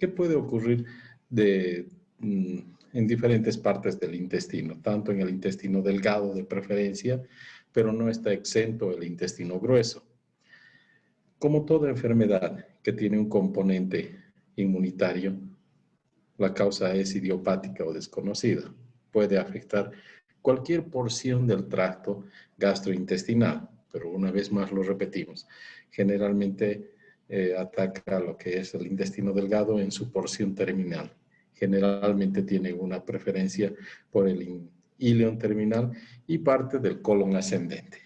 que puede ocurrir en diferentes partes del intestino, tanto en el intestino delgado de preferencia, pero no está exento el intestino grueso. Como toda enfermedad que tiene un componente inmunitario, la causa es idiopática o desconocida. Puede afectar cualquier porción del tracto gastrointestinal, pero una vez más lo repetimos, generalmente ataca lo que es el intestino delgado en su porción terminal. Generalmente tiene una preferencia por el íleon terminal y parte del colon ascendente.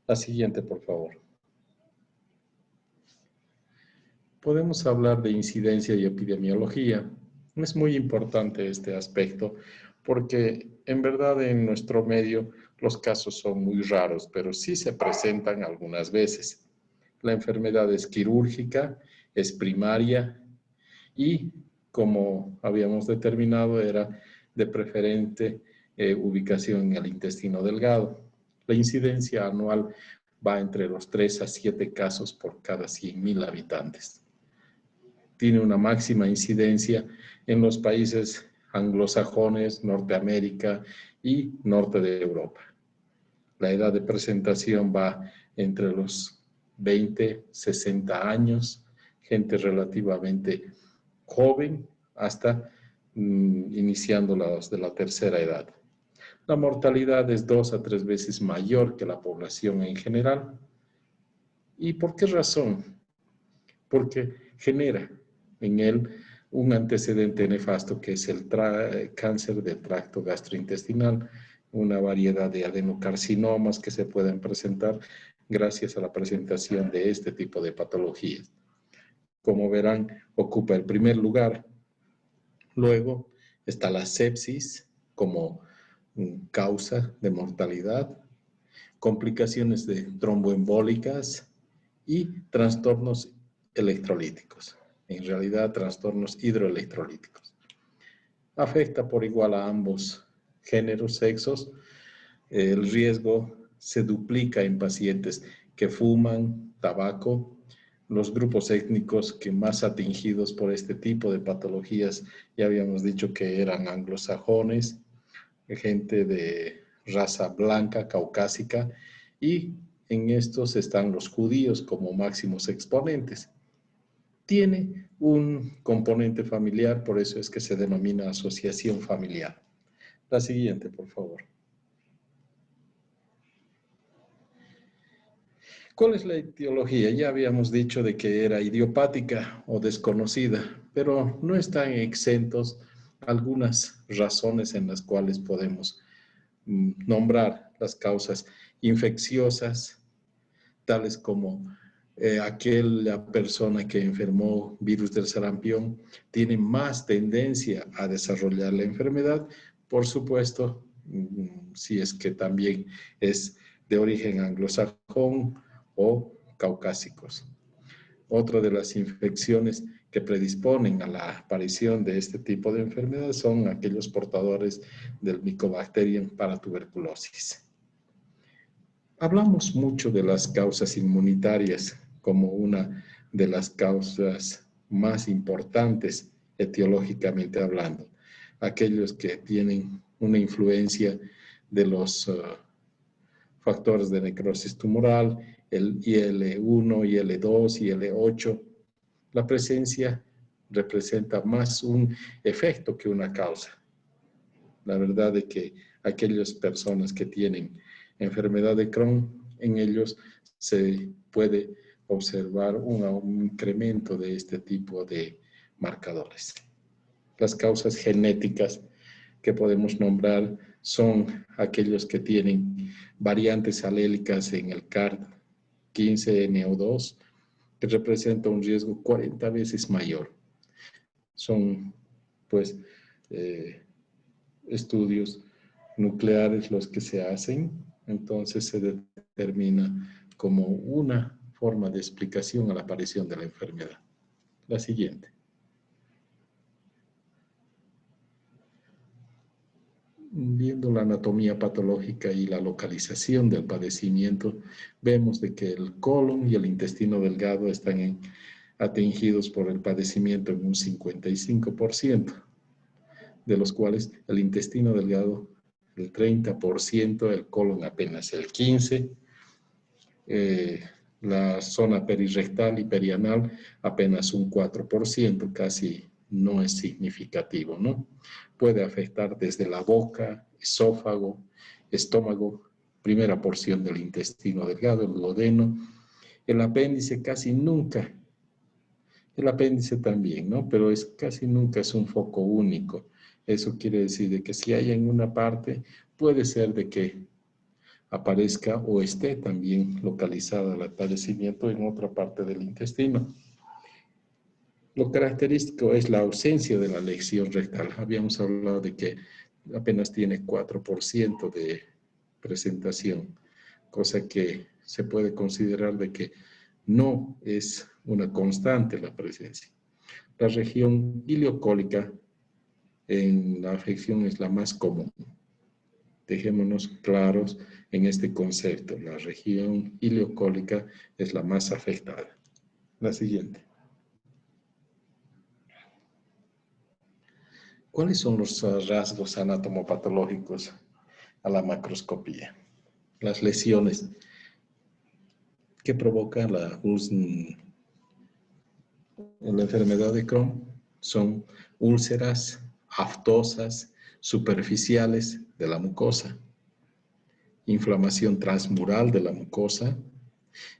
La siguiente, por favor. Podemos hablar de incidencia y epidemiología. Es muy importante este aspecto porque en verdad en nuestro medio los casos son muy raros, pero sí se presentan algunas veces. La enfermedad es quirúrgica, es primaria y, como habíamos determinado, era de preferente ubicación en el intestino delgado. La incidencia anual va entre los 3 a 7 casos por cada 100.000 habitantes. Tiene una máxima incidencia en los países anglosajones, Norteamérica y norte de Europa. La edad de presentación va entre los 20, 60 años, gente relativamente joven hasta iniciando los de la tercera edad. La mortalidad es 2 a 3 veces mayor que la población en general. ¿Y por qué razón? Porque genera en él un antecedente nefasto que es el cáncer del tracto gastrointestinal, una variedad de adenocarcinomas que se pueden presentar gracias a la presentación de este tipo de patologías. Como verán, ocupa el primer lugar. Luego está la sepsis como causa de mortalidad, complicaciones de tromboembólicas y trastornos electrolíticos. En realidad, trastornos hidroelectrolíticos. Afecta por igual a ambos géneros, sexos. El riesgo se duplica en pacientes que fuman tabaco. Los grupos étnicos que más atingidos por este tipo de patologías, ya habíamos dicho que eran anglosajones, gente de raza blanca, caucásica, y en estos están los judíos como máximos exponentes. Tiene un componente familiar, por eso es que se denomina asociación familiar. La siguiente, por favor. ¿Cuál es la etiología? Ya habíamos dicho de que era idiopática o desconocida, pero no están exentos algunas razones en las cuales podemos nombrar las causas infecciosas, tales como aquella persona que enfermó virus del sarampión tiene más tendencia a desarrollar la enfermedad, por supuesto, si es que también es de origen anglosajón o caucásicos. Otra de las infecciones que predisponen a la aparición de este tipo de enfermedades son aquellos portadores del Mycobacterium paratuberculosis. Hablamos mucho de las causas inmunitarias como una de las causas más importantes etiológicamente hablando. Aquellos que tienen una influencia de los factores de necrosis tumoral, el IL-1, IL-2, IL-8. La presencia representa más un efecto que una causa. La verdad es que aquellas personas que tienen enfermedad de Crohn, en ellos se puede observar un incremento de este tipo de marcadores. Las causas genéticas que podemos nombrar son aquellos que tienen variantes alélicas en el CARD15NO2, que representa un riesgo 40 veces mayor. Son, pues, estudios nucleares los que se hacen, entonces se determina como una forma de explicación a la aparición de la enfermedad. La siguiente. Viendo la anatomía patológica y la localización del padecimiento, vemos de que el colon y el intestino delgado están atingidos por el padecimiento en un 55%, de los cuales el intestino delgado el 30%, el colon apenas el 15%, la zona perirrectal y perianal apenas un 4%, casi no es significativo, ¿no? Puede afectar desde la boca, esófago, estómago, primera porción del intestino delgado, el duodeno, el apéndice casi nunca, el apéndice también, ¿no? Pero casi nunca es un foco único. Eso quiere decir de que si hay en una parte, puede ser de que aparezca o esté también localizada el padecimiento en otra parte del intestino. Lo característico es la ausencia de la lesión rectal. Habíamos hablado de que apenas tiene 4% de presentación, cosa que se puede considerar de que no es una constante la presencia. La región ileocólica en la afección es la más común. Dejémonos claros en este concepto. La región ileocólica es la más afectada. La siguiente. ¿Cuáles son los rasgos anatomopatológicos a la macroscopía? Las lesiones que provocan la enfermedad de Crohn son úlceras aftosas superficiales de la mucosa, inflamación transmural de la mucosa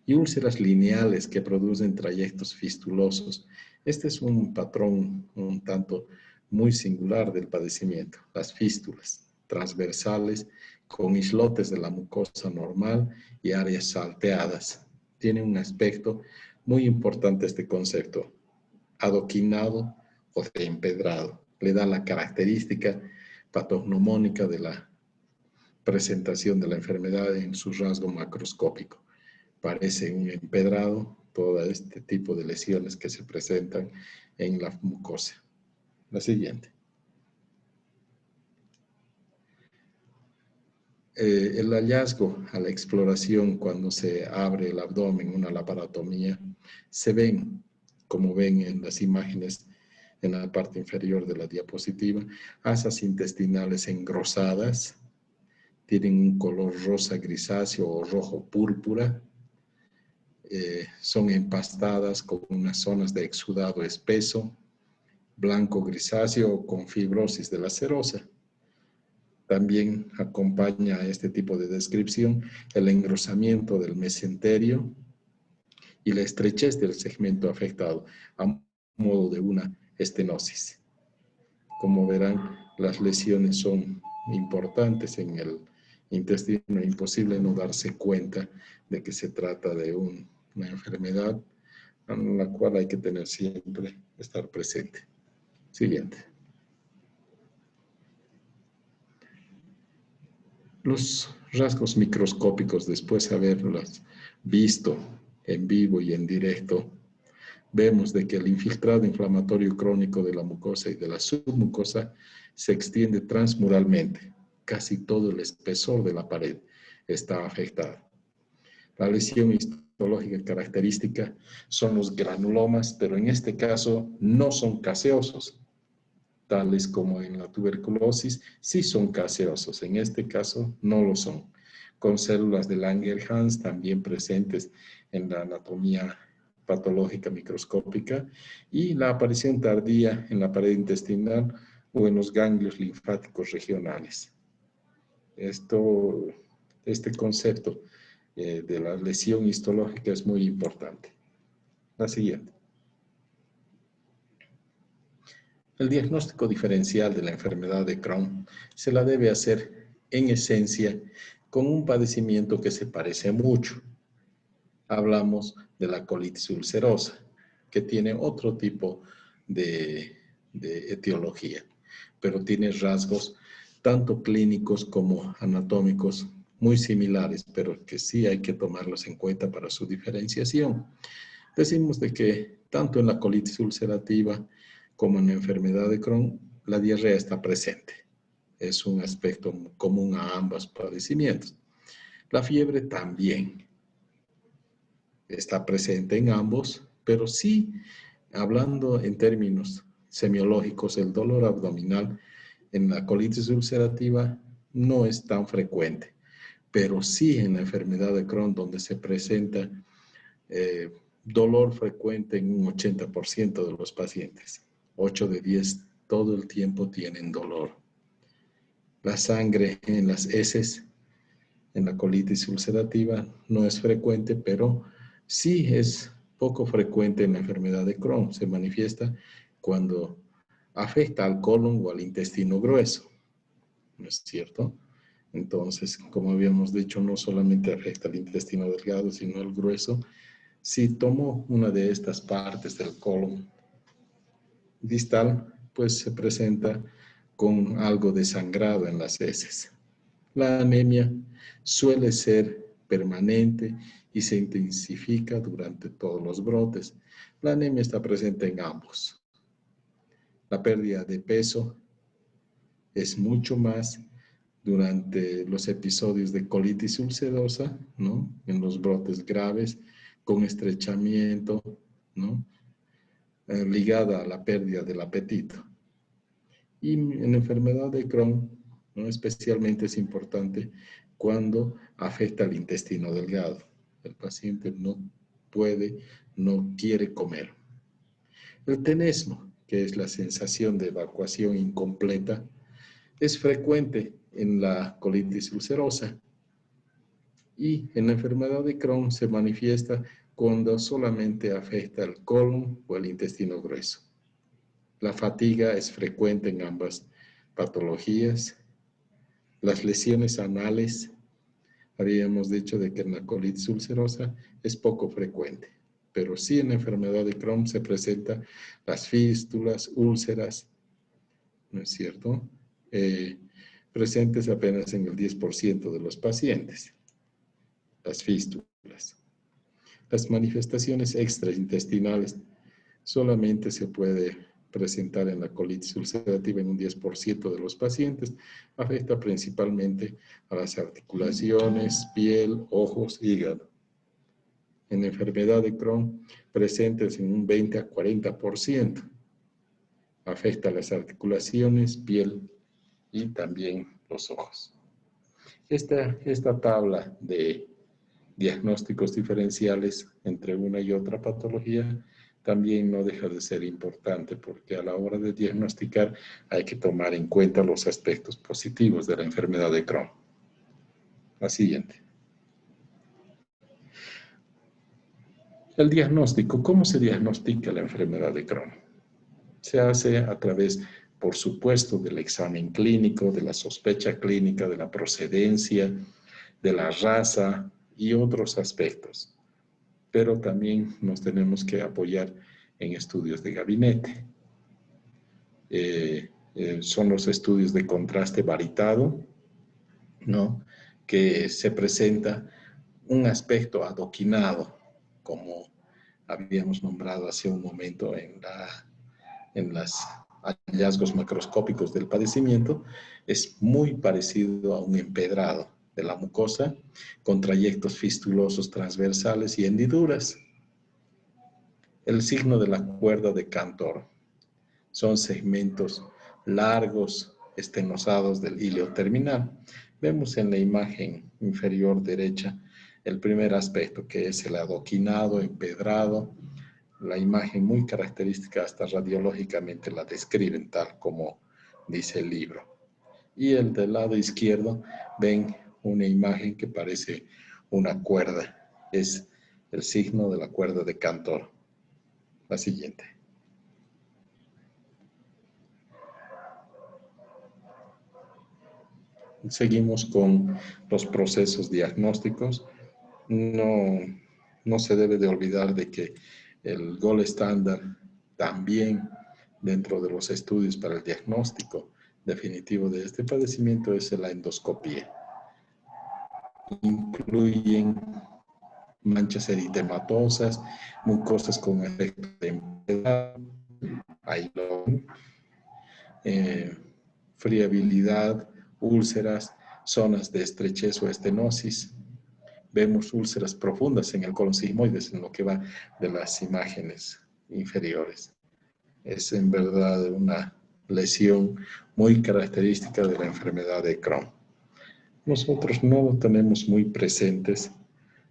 y úlceras lineales que producen trayectos fistulosos. Este es un patrón un tanto muy singular del padecimiento. Las fístulas transversales con islotes de la mucosa normal y áreas salteadas. Tiene un aspecto muy importante este concepto, adoquinado o de empedrado. Le da la característica patognomónica de la presentación de la enfermedad en su rasgo macroscópico. Parece un empedrado todo este tipo de lesiones que se presentan en la mucosa. La siguiente. El hallazgo a la exploración cuando se abre el abdomen, una laparotomía, se ven, como ven en las imágenes en la parte inferior de la diapositiva, asas intestinales engrosadas, tienen un color rosa grisáceo o rojo púrpura, son empastadas con unas zonas de exudado espeso, blanco grisáceo o con fibrosis de la serosa. También acompaña a este tipo de descripción el engrosamiento del mesenterio y la estrechez del segmento afectado a modo de una estenosis. Como verán, las lesiones son importantes en el intestino, imposible no darse cuenta de que se trata de una enfermedad en la cual hay que tener siempre, estar presente. Siguiente. Los rasgos microscópicos, después de haberlos visto en vivo y en directo, vemos de que el infiltrado inflamatorio crónico de la mucosa y de la submucosa se extiende transmuralmente. Casi todo el espesor de la pared está afectado. La lesión histológica característica son los granulomas, pero en este caso no son caseosos, tales como en la tuberculosis, sí son caseosos. En este caso no lo son. Con células de Langerhans también presentes en la anatomía patológica microscópica y la aparición tardía en la pared intestinal o en los ganglios linfáticos regionales. Este concepto de la lesión histológica es muy importante. La siguiente. El diagnóstico diferencial de la enfermedad de Crohn se la debe hacer en esencia con un padecimiento que se parece mucho. Hablamos de la colitis ulcerosa, que tiene otro tipo de etiología, pero tiene rasgos tanto clínicos como anatómicos muy similares, pero que sí hay que tomarlos en cuenta para su diferenciación. Decimos de que tanto en la colitis ulcerativa como en la enfermedad de Crohn, la diarrea está presente. Es un aspecto común a ambos padecimientos. La fiebre también está presente en ambos Pero sí, hablando en términos semiológicos, el dolor abdominal en la colitis ulcerativa no es tan frecuente, pero sí en la enfermedad de Crohn, donde se presenta dolor frecuente en un 80% de los pacientes. 8 de 10 todo el tiempo tienen dolor. La sangre en las heces, en la colitis ulcerativa, no es frecuente, pero sí es poco frecuente en la enfermedad de Crohn. Se manifiesta cuando afecta al colon o al intestino grueso, ¿no es cierto? Entonces, como habíamos dicho, no solamente afecta al intestino delgado, sino al grueso. Si tomo una de estas partes del colon distal, pues se presenta con algo de sangrado en las heces. La anemia suele ser permanente y se intensifica durante todos los brotes. La anemia está presente en ambos. La pérdida de peso es mucho más durante los episodios de colitis ulcerosa, ¿no? En los brotes graves, con estrechamiento, ¿no? Ligada a la pérdida del apetito. Y en la enfermedad de Crohn, ¿no? Especialmente es importante cuando afecta al intestino delgado. El paciente no puede, no quiere comer. El tenesmo, que es la sensación de evacuación incompleta, es frecuente en la colitis ulcerosa y en la enfermedad de Crohn se manifiesta cuando solamente afecta el colon o el intestino grueso. La fatiga es frecuente en ambas patologías. Las lesiones anales, habíamos dicho de que en la colitis ulcerosa es poco frecuente, pero sí en la enfermedad de Crohn se presentan las fístulas, úlceras, ¿no es cierto? Presentes apenas en el 10% de los pacientes, las fístulas. Las manifestaciones extraintestinales solamente se puede presentar en la colitis ulcerativa en un 10% de los pacientes. Afecta principalmente a las articulaciones, piel, ojos, hígado. En la enfermedad de Crohn, presentes en un 20 a 40%. Afecta a las articulaciones, piel y también los ojos. Esta tabla de diagnósticos diferenciales entre una y otra patología también no deja de ser importante porque a la hora de diagnosticar hay que tomar en cuenta los aspectos positivos de la enfermedad de Crohn. La siguiente. El diagnóstico. ¿Cómo se diagnostica la enfermedad de Crohn? Se hace a través, por supuesto, del examen clínico, de la sospecha clínica, de la procedencia, de la raza y otros aspectos. Pero también nos tenemos que apoyar en estudios de gabinete. Son los estudios de contraste varitado, ¿no? Que se presenta un aspecto adoquinado, como habíamos nombrado hace un momento en los hallazgos macroscópicos del padecimiento, es muy parecido a un empedrado de la mucosa con trayectos fistulosos transversales y hendiduras. El signo de la cuerda de Cantor son segmentos largos, estenosados del hilo terminal. Vemos en la imagen inferior derecha el primer aspecto, que es el adoquinado, empedrado. La imagen muy característica, hasta radiológicamente la describen tal como dice el libro. Y el del lado izquierdo ven una imagen que parece una cuerda. Es el signo de la cuerda de Cantor. La siguiente. Seguimos con los procesos diagnósticos. No se debe de olvidar de que el gold estándar también dentro de los estudios para el diagnóstico definitivo de este padecimiento es la endoscopía. Incluyen manchas eritematosas, mucosas con efecto de enfermedad, friabilidad, úlceras, zonas de estrechez o estenosis, vemos úlceras profundas en el colon sigmoides, en lo que va de las imágenes inferiores. Es en verdad una lesión muy característica de la enfermedad de Crohn. Nosotros no lo tenemos muy presentes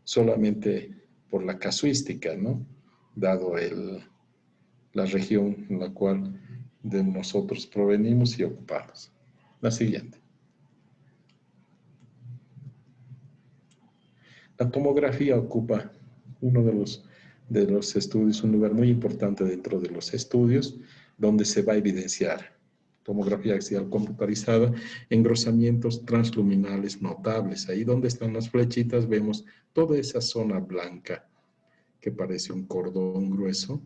solamente por la casuística, ¿no? Dado la región en la cual de nosotros provenimos y ocupamos. La siguiente. La tomografía ocupa uno de los estudios, un lugar muy importante dentro de los estudios, donde se va a evidenciar tomografía axial computarizada, engrosamientos transluminales notables. Ahí donde están las flechitas vemos toda esa zona blanca que parece un cordón grueso.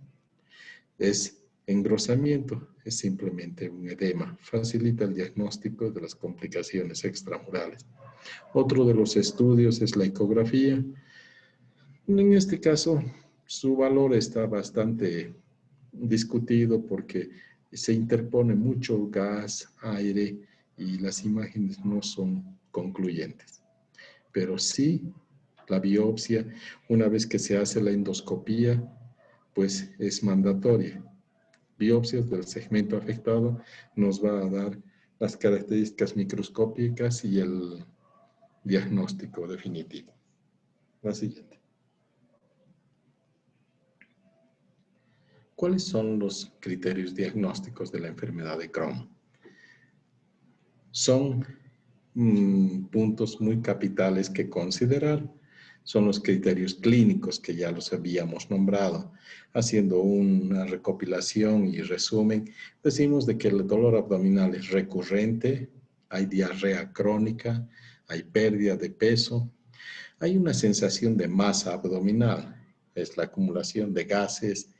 Es engrosamiento, es simplemente un edema. Facilita el diagnóstico de las complicaciones extramurales. Otro de los estudios es la ecografía. En este caso, su valor está bastante discutido porque se interpone mucho gas, aire y las imágenes no son concluyentes. Pero sí, la biopsia, una vez que se hace la endoscopía, pues es mandatoria. Biopsias del segmento afectado nos va a dar las características microscópicas y el diagnóstico definitivo. La siguiente. ¿Cuáles son los criterios diagnósticos de la enfermedad de Crohn? Son puntos muy capitales que considerar. Son los criterios clínicos que ya los habíamos nombrado. Haciendo una recopilación y resumen, decimos de que el dolor abdominal es recurrente, hay diarrea crónica, hay pérdida de peso, hay una sensación de masa abdominal, es la acumulación de gases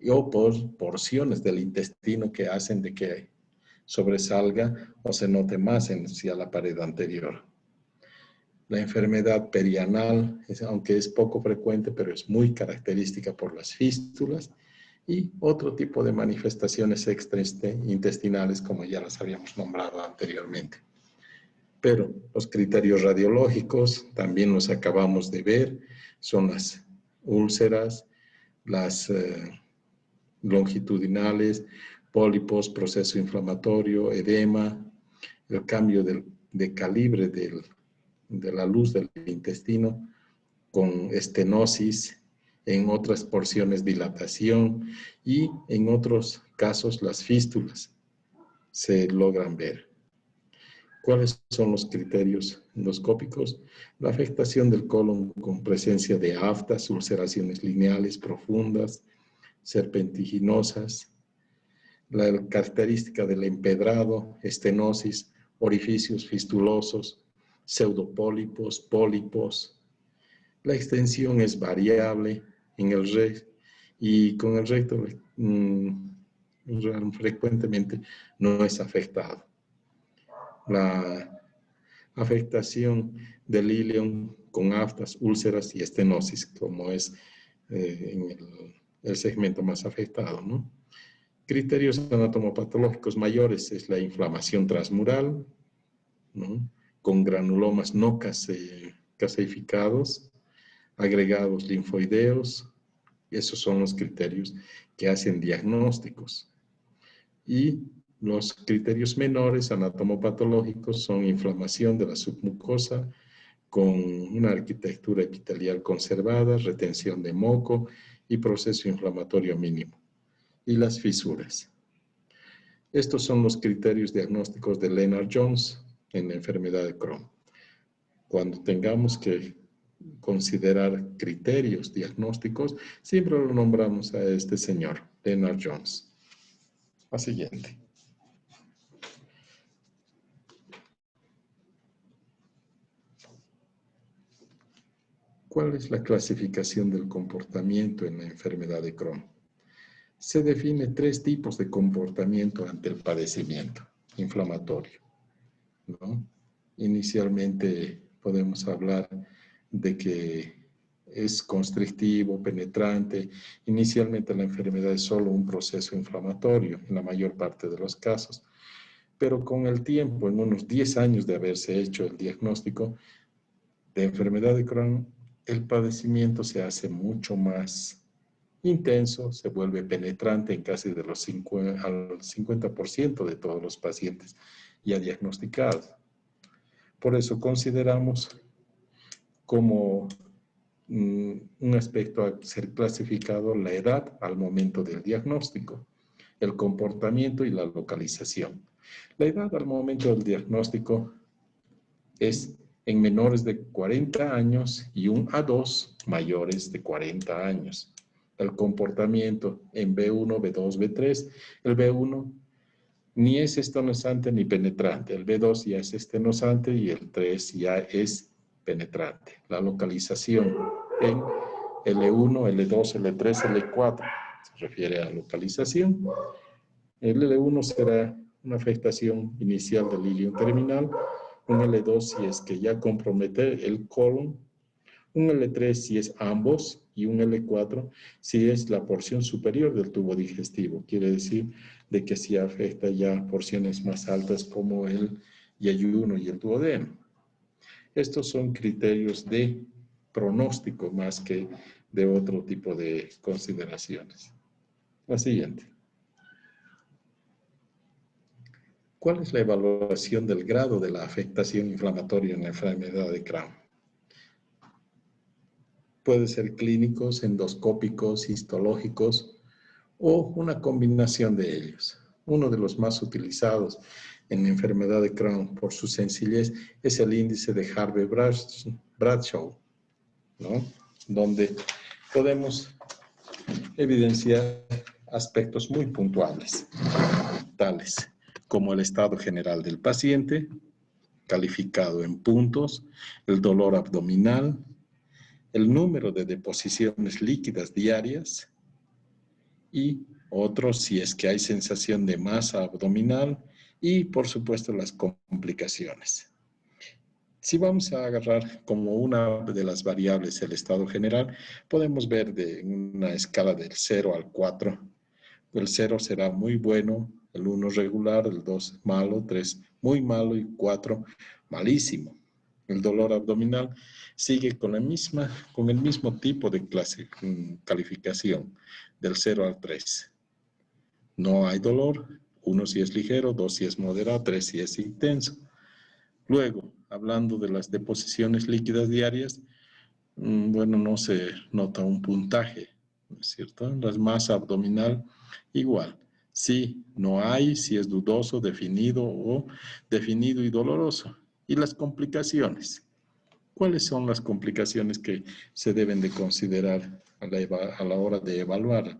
o por porciones del intestino que hacen de que sobresalga o se note más hacia la pared anterior. La enfermedad perianal, aunque es poco frecuente, pero es muy característica por las fístulas y otro tipo de manifestaciones extraintestinales como ya las habíamos nombrado anteriormente. Pero los criterios radiológicos también los acabamos de ver, son las úlceras, las longitudinales, pólipos, proceso inflamatorio, edema, el cambio de calibre de la luz del intestino con estenosis, en otras porciones dilatación y en otros casos las fístulas se logran ver. ¿Cuáles son los criterios endoscópicos? La afectación del colon con presencia de aftas, ulceraciones lineales profundas, serpentiginosas, la característica del empedrado, estenosis, orificios fistulosos, pseudopólipos, pólipos. La extensión es variable en el recto y con el recto frecuentemente no es afectado. La afectación del ileum con aftas, úlceras y estenosis, como es en el segmento más afectado, ¿no? Criterios anatomopatológicos mayores es la inflamación transmural, ¿no? Con granulomas no caseificados, agregados linfoideos. Esos son los criterios que hacen diagnósticos. Y los criterios menores anatomopatológicos son inflamación de la submucosa con una arquitectura epitelial conservada, retención de moco y proceso inflamatorio mínimo. Y las fisuras. Estos son los criterios diagnósticos de Lennard-Jones en la enfermedad de Crohn. Cuando tengamos que considerar criterios diagnósticos, siempre lo nombramos a este señor, Lennard-Jones. La siguiente. ¿Cuál es la clasificación del comportamiento en la enfermedad de Crohn? Se define 3 tipos de comportamiento ante el padecimiento inflamatorio, ¿no? Inicialmente podemos hablar de que es constrictivo, penetrante. Inicialmente la enfermedad es solo un proceso inflamatorio en la mayor parte de los casos, pero con el tiempo, en unos 10 años de haberse hecho el diagnóstico de enfermedad de Crohn, el padecimiento se hace mucho más intenso, se vuelve penetrante en casi de los al 50% de todos los pacientes ya diagnosticados. Por eso consideramos como un aspecto a ser clasificado la edad al momento del diagnóstico, el comportamiento y la localización. La edad al momento del diagnóstico es en menores de 40 años y un a 2 mayores de 40 años. El comportamiento en B1, B2, B3, el B1 ni es estenosante ni penetrante, el B2 ya es estenosante y el 3 ya es penetrante. La localización en L1, L2, L3, L4 se refiere a localización. El L1 será una afectación inicial del ilion terminal, un L2 si es que ya compromete el colon, un L3 si es ambos y un L4 si es la porción superior del tubo digestivo. Quiere decir de que si afecta ya porciones más altas como el yeyuno y el duodeno. Estos son criterios de pronóstico más que de otro tipo de consideraciones. La siguiente. ¿Cuál es la evaluación del grado de la afectación inflamatoria en la enfermedad de Crohn? Puede ser clínicos, endoscópicos, histológicos o una combinación de ellos. Uno de los más utilizados en la enfermedad de Crohn por su sencillez es el índice de Harvey-Bradshaw, ¿no? Donde podemos evidenciar aspectos muy puntuales, tales como el estado general del paciente, calificado en puntos, el dolor abdominal, el número de deposiciones líquidas diarias y otros si es que hay sensación de masa abdominal y, por supuesto, las complicaciones. Si vamos a agarrar como una de las variables el estado general, podemos ver de una escala del 0 al 4. El 0 será muy bueno, el 1 regular, el 2 malo, 3 muy malo y 4 malísimo. El dolor abdominal sigue con el mismo tipo de calificación, del 0 al 3. No hay dolor, 1 si es ligero, 2 si es moderado, 3 si es intenso. Luego, hablando de las deposiciones líquidas diarias, bueno, no se nota un puntaje, ¿no es cierto? La masa abdominal, igual. Sí, no hay, si es dudoso, definido o definido y doloroso. Y las complicaciones. ¿Cuáles son las complicaciones que se deben de considerar a la hora de evaluar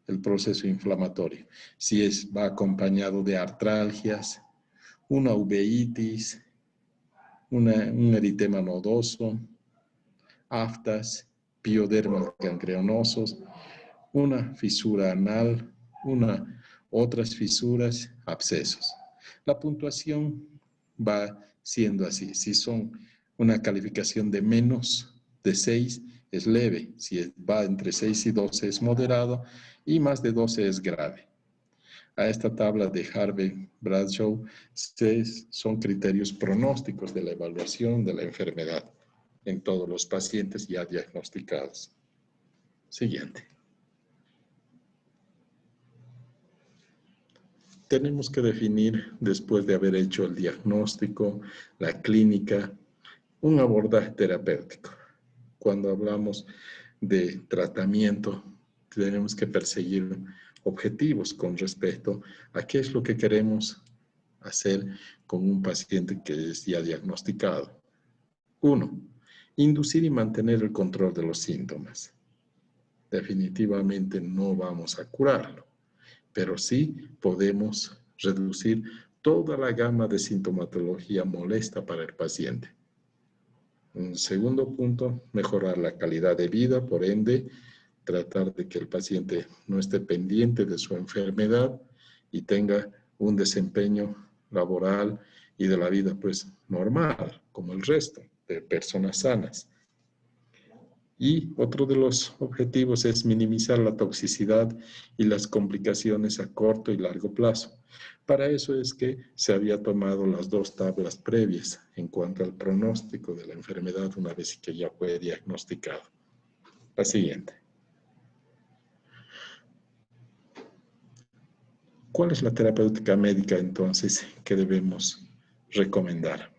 el proceso inflamatorio? Si va acompañado de artralgias, una uveitis, un eritema nodoso, aftas, piodermas gangrenosos, una fisura anal, otras fisuras, abscesos. La puntuación va siendo así. Si son una calificación de menos de 6 es leve, si va entre 6 y 12 es moderado y más de 12 es grave. A esta tabla de Harvey-Bradshaw son criterios pronósticos de la evaluación de la enfermedad en todos los pacientes ya diagnosticados. Siguiente. Tenemos que definir, después de haber hecho el diagnóstico, la clínica, un abordaje terapéutico. Cuando hablamos de tratamiento, tenemos que perseguir objetivos con respecto a qué es lo que queremos hacer con un paciente que es ya diagnosticado. 1. Inducir y mantener el control de los síntomas. Definitivamente no vamos a curarlo, pero sí podemos reducir toda la gama de sintomatología molesta para el paciente. Un segundo punto, mejorar la calidad de vida, por ende, tratar de que el paciente no esté pendiente de su enfermedad y tenga un desempeño laboral y de la vida pues normal, como el resto de personas sanas. Y otro de los objetivos es minimizar la toxicidad y las complicaciones a corto y largo plazo. Para eso es que se había tomado las dos tablas previas en cuanto al pronóstico de la enfermedad una vez que ya fue diagnosticado. La siguiente. ¿Cuál es la terapéutica médica entonces que debemos recomendar?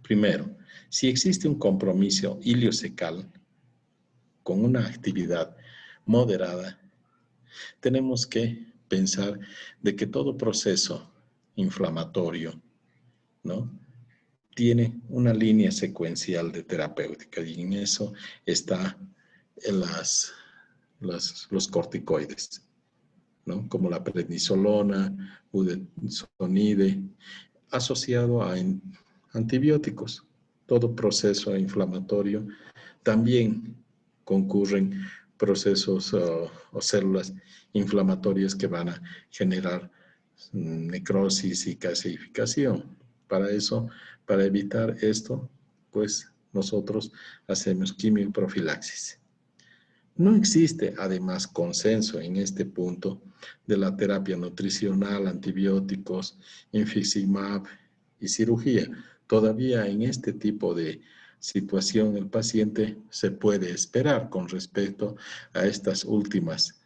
Primero, si existe un compromiso iliocecal con una actividad moderada, tenemos que pensar de que todo proceso inflamatorio, ¿no?, tiene una línea secuencial de terapéutica y en eso está los corticoides, ¿no?, como la prednisolona, budesonide, asociado a antibióticos. Todo proceso inflamatorio también concurren procesos o células inflamatorias que van a generar necrosis y calcificación. Para eso, para evitar esto, pues nosotros hacemos quimioprofilaxis. No existe, además, consenso en este punto de la terapia nutricional, antibióticos, infliximab y cirugía. Todavía en este tipo de situación el paciente se puede esperar con respecto a estas últimas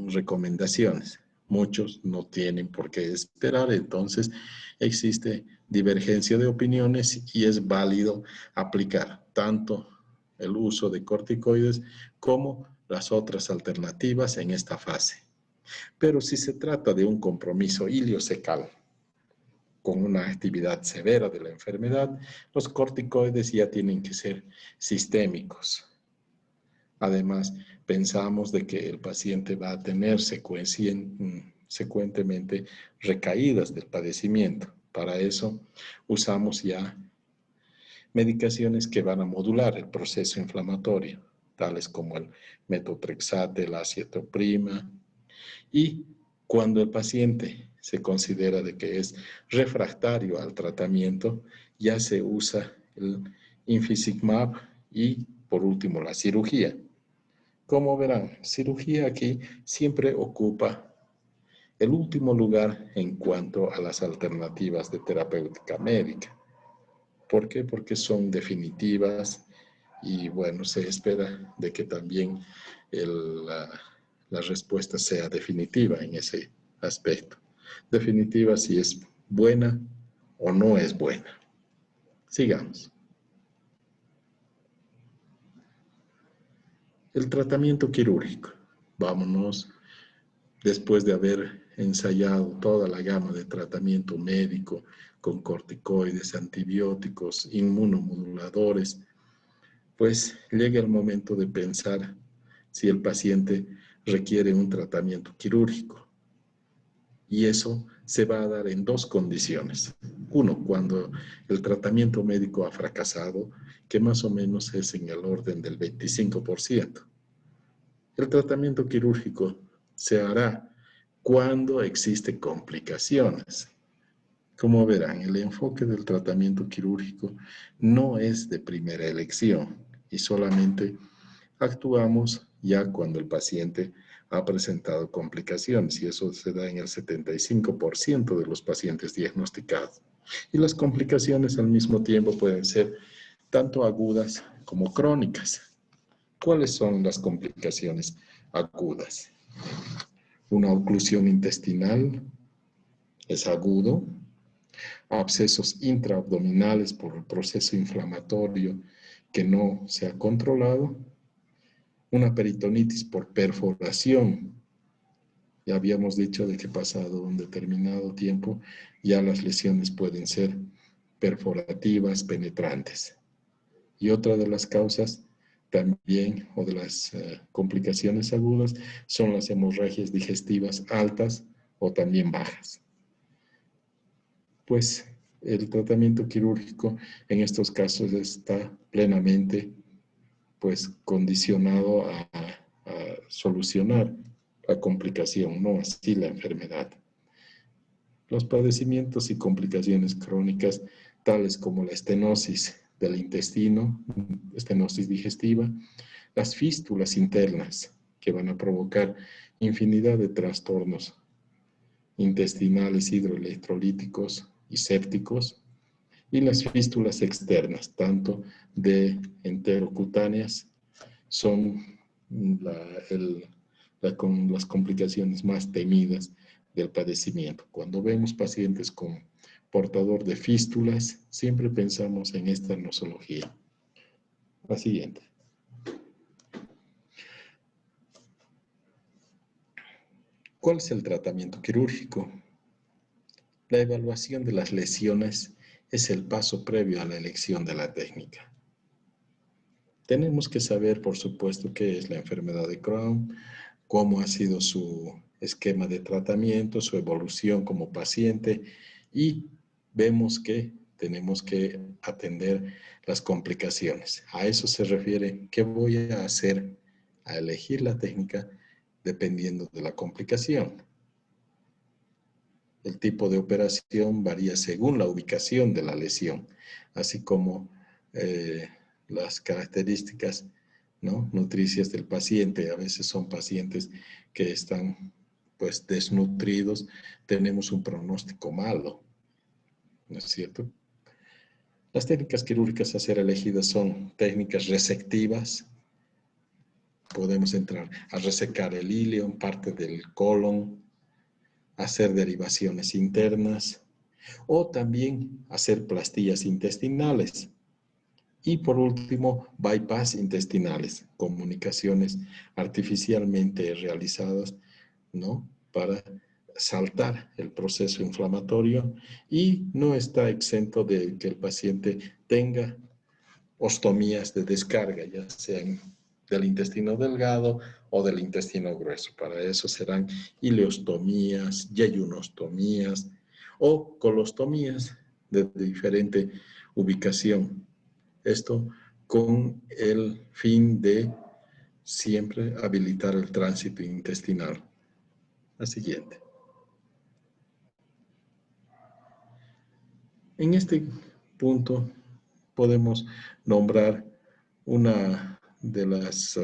recomendaciones. Muchos no tienen por qué esperar, entonces existe divergencia de opiniones y es válido aplicar tanto el uso de corticoides como las otras alternativas en esta fase. Pero si se trata de un compromiso iliocecal con una actividad severa de la enfermedad, los corticoides ya tienen que ser sistémicos. Además, pensamos de que el paciente va a tener secuentemente recaídas del padecimiento. Para eso usamos ya medicaciones que van a modular el proceso inflamatorio, tales como el metotrexate, la acetoprima, y cuando el paciente se considera de que es refractario al tratamiento, ya se usa el infliximab y, por último, la cirugía. Como verán, cirugía aquí siempre ocupa el último lugar en cuanto a las alternativas de terapéutica médica. ¿Por qué? Porque son definitivas y bueno, se espera de que también la respuesta sea definitiva en ese aspecto. Definitiva si es buena o no es buena. Sigamos. El tratamiento quirúrgico. Vámonos, después de haber ensayado toda la gama de tratamiento médico con corticoides, antibióticos, inmunomoduladores, pues llega el momento de pensar si el paciente requiere un tratamiento quirúrgico. Y eso se va a dar en dos condiciones. Uno, cuando el tratamiento médico ha fracasado, que más o menos es en el orden del 25%. El tratamiento quirúrgico se hará cuando existen complicaciones. Como verán, el enfoque del tratamiento quirúrgico no es de primera elección y solamente actuamos ya cuando el paciente ha presentado complicaciones y eso se da en el 75% de los pacientes diagnosticados. Y las complicaciones al mismo tiempo pueden ser tanto agudas como crónicas. ¿Cuáles son las complicaciones agudas? Una oclusión intestinal es agudo, abscesos intraabdominales por el proceso inflamatorio que no se ha controlado, una peritonitis por perforación. Ya habíamos dicho de que pasado un determinado tiempo ya las lesiones pueden ser perforativas, penetrantes. Y otra de las causas también, o de las complicaciones agudas, son las hemorragias digestivas altas o también bajas. Pues el tratamiento quirúrgico en estos casos está plenamente pues condicionado a solucionar la complicación, no así la enfermedad. Los padecimientos y complicaciones crónicas, tales como la estenosis del intestino, estenosis digestiva, las fístulas internas, que van a provocar infinidad de trastornos intestinales, hidroelectrolíticos y sépticos, y las fístulas externas, tanto de enterocutáneas, son con las complicaciones más temidas del padecimiento. Cuando vemos pacientes con portador de fístulas, siempre pensamos en esta nosología. La siguiente. ¿Cuál es el tratamiento quirúrgico? La evaluación de las lesiones es el paso previo a la elección de la técnica. Tenemos que saber, por supuesto, qué es la enfermedad de Crohn, cómo ha sido su esquema de tratamiento, su evolución como paciente, y vemos que tenemos que atender las complicaciones. A eso se refiere qué voy a hacer a elegir la técnica dependiendo de la complicación. El tipo de operación varía según la ubicación de la lesión, así como las características, ¿no?, nutricias del paciente. A veces son pacientes que están pues desnutridos, tenemos un pronóstico malo, ¿no es cierto? Las técnicas quirúrgicas a ser elegidas son técnicas resectivas. Podemos entrar a resecar el ilio, parte del colon, hacer derivaciones internas o también hacer pastillas intestinales. Y por último, bypass intestinales, comunicaciones artificialmente realizadas, ¿no?, para saltar el proceso inflamatorio, y no está exento de que el paciente tenga ostomías de descarga, ya sean del intestino delgado o del intestino grueso. Para eso serán ileostomías, yeyunostomías o colostomías de diferente ubicación. Esto con el fin de siempre habilitar el tránsito intestinal. La siguiente. En este punto podemos nombrar una de las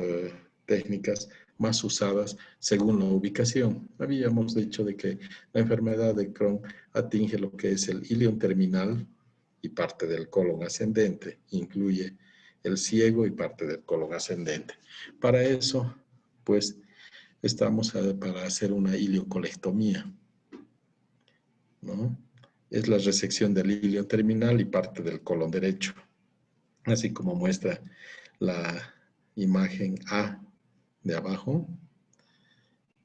técnicas más usadas según la ubicación. Habíamos dicho de que la enfermedad de Crohn atinge lo que es el ilion terminal y parte del colon ascendente, incluye el ciego y parte del colon ascendente. Para eso, pues, estamos para hacer una iliocolectomía, ¿no? Es la resección del ilion terminal y parte del colon derecho, así como muestra la imagen A de abajo.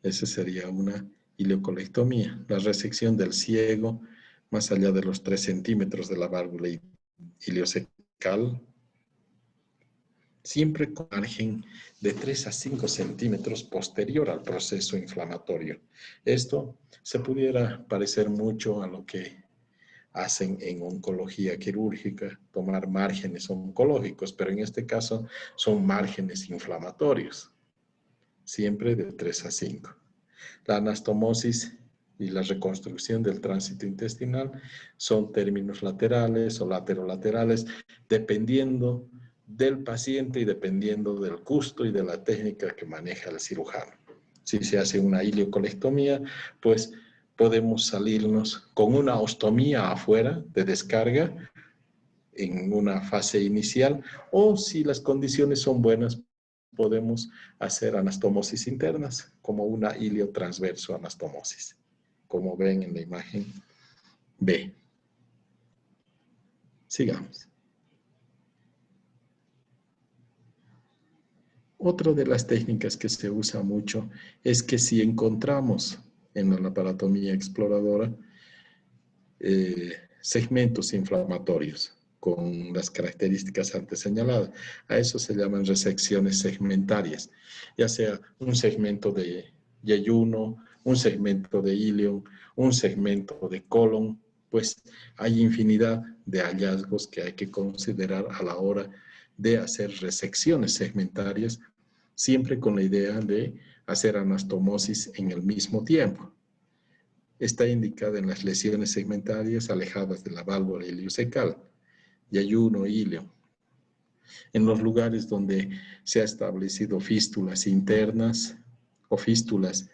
Esa sería una iliocolectomía, la resección del ciego más allá de los 3 centímetros de la válvula iliocecal, siempre con margen de 3 a 5 centímetros posterior al proceso inflamatorio. Esto se pudiera parecer mucho a lo que hacen en oncología quirúrgica, tomar márgenes oncológicos, pero en este caso son márgenes inflamatorios, siempre de 3 a 5. La anastomosis y la reconstrucción del tránsito intestinal son términos laterales o laterolaterales, dependiendo del paciente y dependiendo del gusto y de la técnica que maneja el cirujano. Si se hace una iliocolectomía, pues podemos salirnos con una ostomía afuera de descarga en una fase inicial, o si las condiciones son buenas, podemos hacer anastomosis internas, como una iliotransverso anastomosis, como ven en la imagen B. Sigamos. Otra de las técnicas que se usa mucho es que si encontramos en la laparotomía exploradora segmentos inflamatorios con las características antes señaladas, a eso se llaman resecciones segmentarias, ya sea un segmento de yeyuno, un segmento de ilion, un segmento de colon, pues hay infinidad de hallazgos que hay que considerar a la hora de hacer resecciones segmentarias, siempre con la idea de hacer anastomosis en el mismo tiempo. Está indicada en las lesiones segmentarias alejadas de la válvula iliocecal, yeyuno, ilio, En los lugares donde se ha establecido fístulas internas o fístulas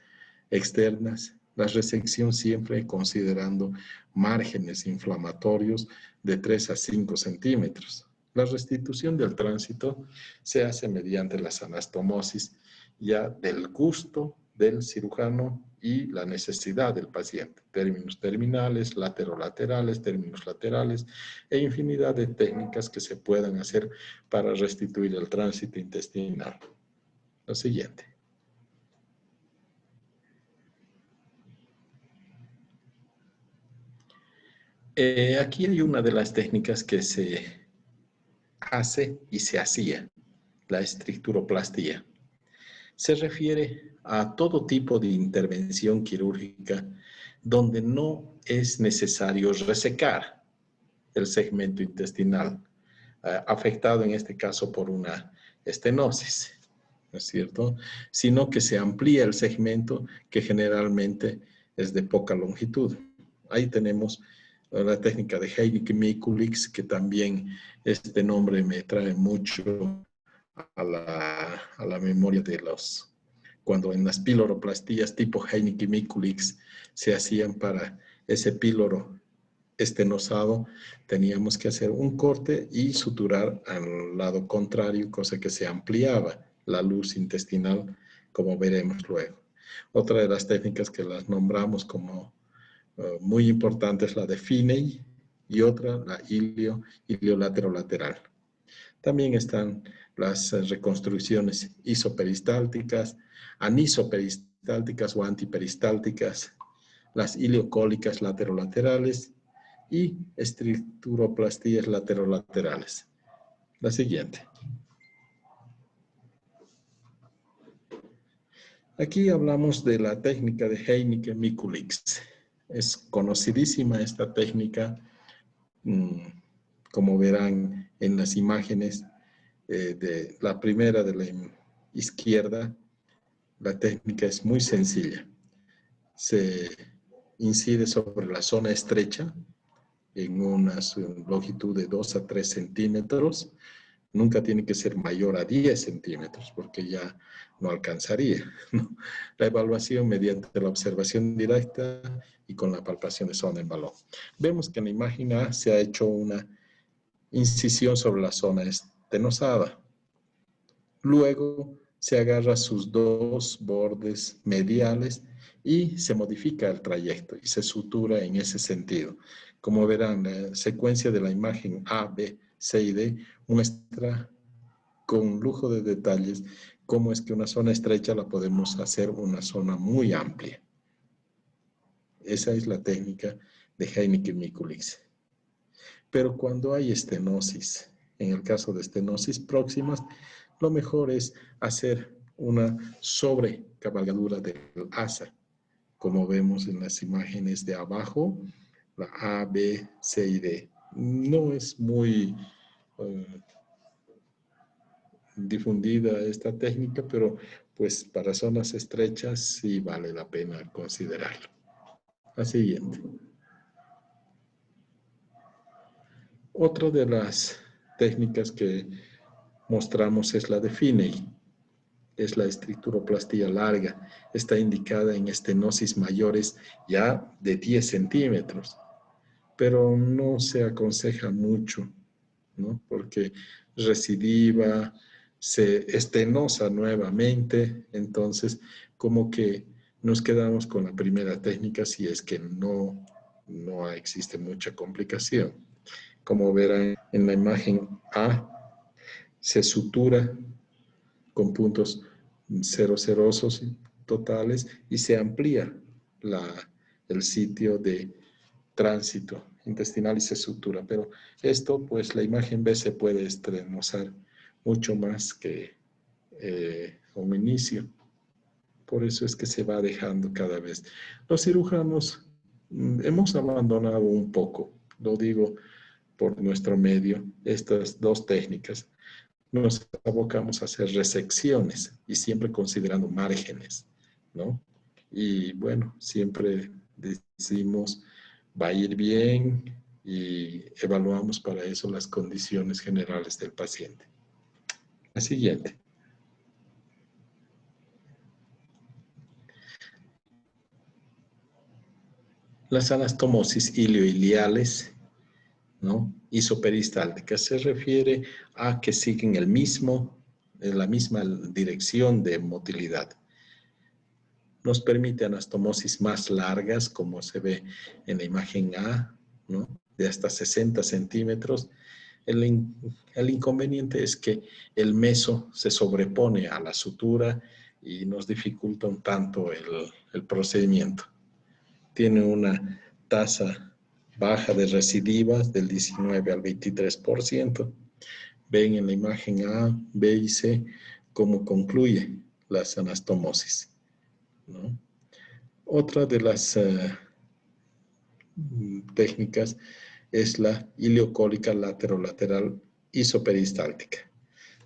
externas, la resección siempre considerando márgenes inflamatorios de 3 a 5 centímetros. La restitución del tránsito se hace mediante las anastomosis ya del gusto del cirujano y la necesidad del paciente. Términos terminales, laterolaterales, términos laterales e infinidad de técnicas que se puedan hacer para restituir el tránsito intestinal. Lo siguiente. Aquí hay una de las técnicas que se hace y se hacía, la estricturoplastía. Se refiere a todo tipo de intervención quirúrgica donde no es necesario resecar el segmento intestinal, afectado en este caso por una estenosis, ¿no es cierto? Sino que se amplía el segmento que generalmente es de poca longitud. Ahí tenemos la técnica de Heinicke-Mikulicz, que también este nombre me trae mucho a la memoria de los, cuando en las piloroplastías tipo Heinicke-Mikulicz se hacían para ese píloro estenosado, teníamos que hacer un corte y suturar al lado contrario, cosa que se ampliaba la luz intestinal, como veremos luego. Otra de las técnicas que las nombramos como muy importante es la de Finney y otra la iliolaterolateral. También están las reconstrucciones isoperistálticas, anisoperistálticas o antiperistálticas, las iliocólicas laterolaterales y estricturoplastías laterolaterales. La siguiente. Aquí hablamos de la técnica de Heinicke-Mikulicz. Es conocidísima esta técnica, como verán en las imágenes de la primera de la izquierda. La técnica es muy sencilla. Se incide sobre la zona estrecha en una longitud de 2 a 3 centímetros. Nunca tiene que ser mayor a 10 centímetros porque ya no alcanzaría, ¿no? La evaluación mediante la observación directa y con la palpación de zona en balón. Vemos que en la imagen A se ha hecho una incisión sobre la zona estenosada. Luego se agarra sus dos bordes mediales y se modifica el trayecto y se sutura en ese sentido. Como verán, la secuencia de la imagen A, B, C y D muestra con lujo de detalles cómo es que una zona estrecha la podemos hacer una zona muy amplia. Esa es la técnica de Heinicke-Mikulicz. Pero cuando hay estenosis, en el caso de estenosis próximas, lo mejor es hacer una sobrecabalgadura del asa, como vemos en las imágenes de abajo, la A, B, C y D. No es muy difundida esta técnica, pero pues para zonas estrechas sí vale la pena considerarlo. La siguiente. Otra de las técnicas que mostramos es la de Finney. Es la estricturoplastía larga. Está indicada en estenosis mayores ya de 10 centímetros, pero no se aconseja mucho, ¿no? Porque recidiva, se estenosa nuevamente, entonces como que nos quedamos con la primera técnica si es que no existe mucha complicación. Como verán en la imagen A, se sutura con puntos cerosos totales y se amplía el sitio de tránsito intestinal y se sutura. Pero esto, pues la imagen B se puede estenosar mucho más que un inicio. Por eso es que se va dejando cada vez. Los cirujanos hemos abandonado un poco, lo digo por nuestro medio, estas dos técnicas. Nos abocamos a hacer resecciones y siempre considerando márgenes, ¿no? Y bueno, siempre decimos, va a ir bien y evaluamos para eso las condiciones generales del paciente. La siguiente. Las anastomosis ilioiliales, ¿no? Isoperistálticas se refiere a que siguen la misma dirección de motilidad. Nos permite anastomosis más largas, como se ve en la imagen A, ¿no? De hasta 60 centímetros. El inconveniente es que el meso se sobrepone a la sutura y nos dificulta un tanto el procedimiento. Tiene una tasa baja de recidivas del 19 al 23%. Ven en la imagen A, B y C cómo concluye las anastomosis, ¿no? Otra de las técnicas es la ileocólica laterolateral isoperistáltica.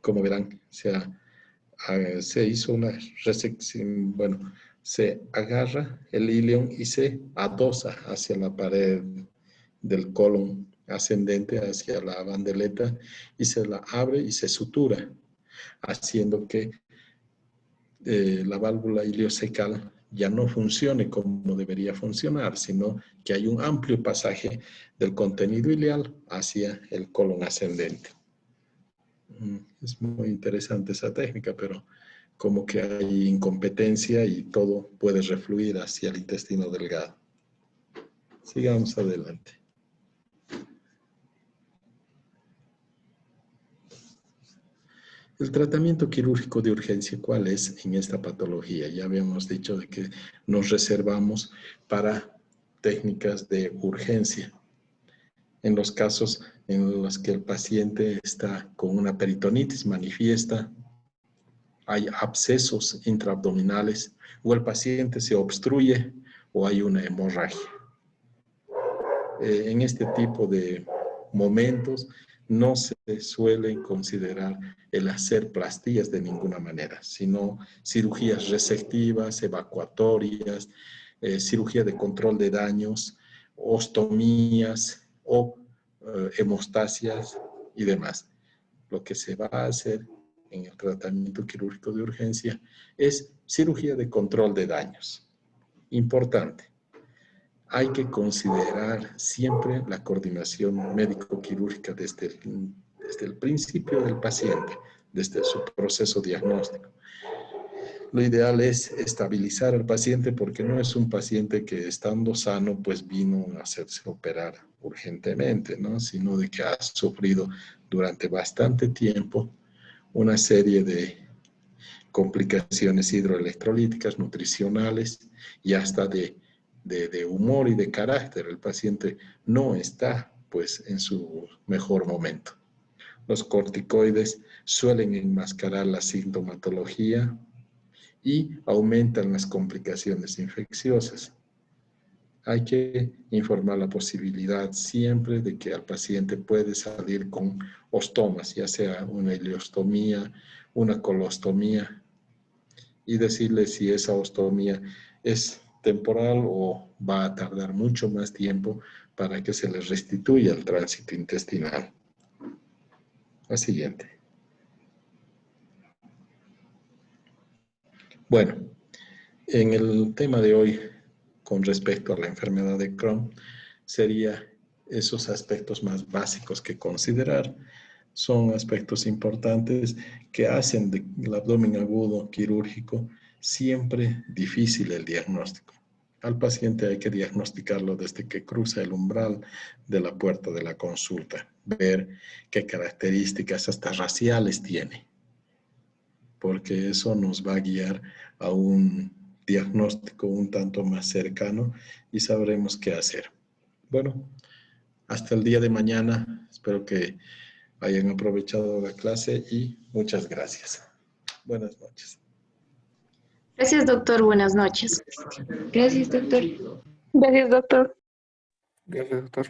Como verán, se hizo una resección, bueno, se agarra el ilion y se adosa hacia la pared del colon ascendente, hacia la bandeleta, y se la abre y se sutura, haciendo que la válvula iliocecal ya no funcione como debería funcionar, sino que hay un amplio pasaje del contenido ileal hacia el colon ascendente. Es muy interesante esa técnica, pero como que hay incompetencia y todo puede refluir hacia el intestino delgado. Sigamos adelante. El tratamiento quirúrgico de urgencia, ¿cuál es en esta patología? Ya habíamos dicho de que nos reservamos para técnicas de urgencia. En los casos en los que el paciente está con una peritonitis manifiesta, hay abscesos intraabdominales, o el paciente se obstruye o hay una hemorragia. En este tipo de momentos no se suele considerar el hacer plastillas de ninguna manera, sino cirugías resectivas, evacuatorias, cirugía de control de daños, ostomías o hemostasias y demás. Lo que se va a hacer en el tratamiento quirúrgico de urgencia es cirugía de control de daños. Importante. Hay que considerar siempre la coordinación médico-quirúrgica desde el principio del paciente, desde su proceso diagnóstico. Lo ideal es estabilizar al paciente porque no es un paciente que estando sano pues vino a hacerse operar urgentemente, ¿no? Sino de que ha sufrido durante bastante tiempo una serie de complicaciones hidroelectrolíticas, nutricionales y hasta de humor y de carácter. El paciente no está pues en su mejor momento. Los corticoides suelen enmascarar la sintomatología y aumentan las complicaciones infecciosas. Hay que informar la posibilidad siempre de que al paciente puede salir con ostomas, ya sea una ileostomía, una colostomía, y decirle si esa ostomía es temporal o va a tardar mucho más tiempo para que se le restituya el tránsito intestinal. La siguiente. Bueno, en el tema de hoy, con respecto a la enfermedad de Crohn, sería esos aspectos más básicos que considerar. Son aspectos importantes que hacen del abdomen agudo quirúrgico siempre difícil el diagnóstico. Al paciente hay que diagnosticarlo desde que cruza el umbral de la puerta de la consulta, ver qué características hasta raciales tiene, porque eso nos va a guiar a un diagnóstico un tanto más cercano y sabremos qué hacer. Bueno, hasta el día de mañana. Espero que hayan aprovechado la clase y muchas gracias. Buenas noches. Gracias, doctor. Buenas noches. Gracias, doctor. Gracias, doctor. Gracias, doctor.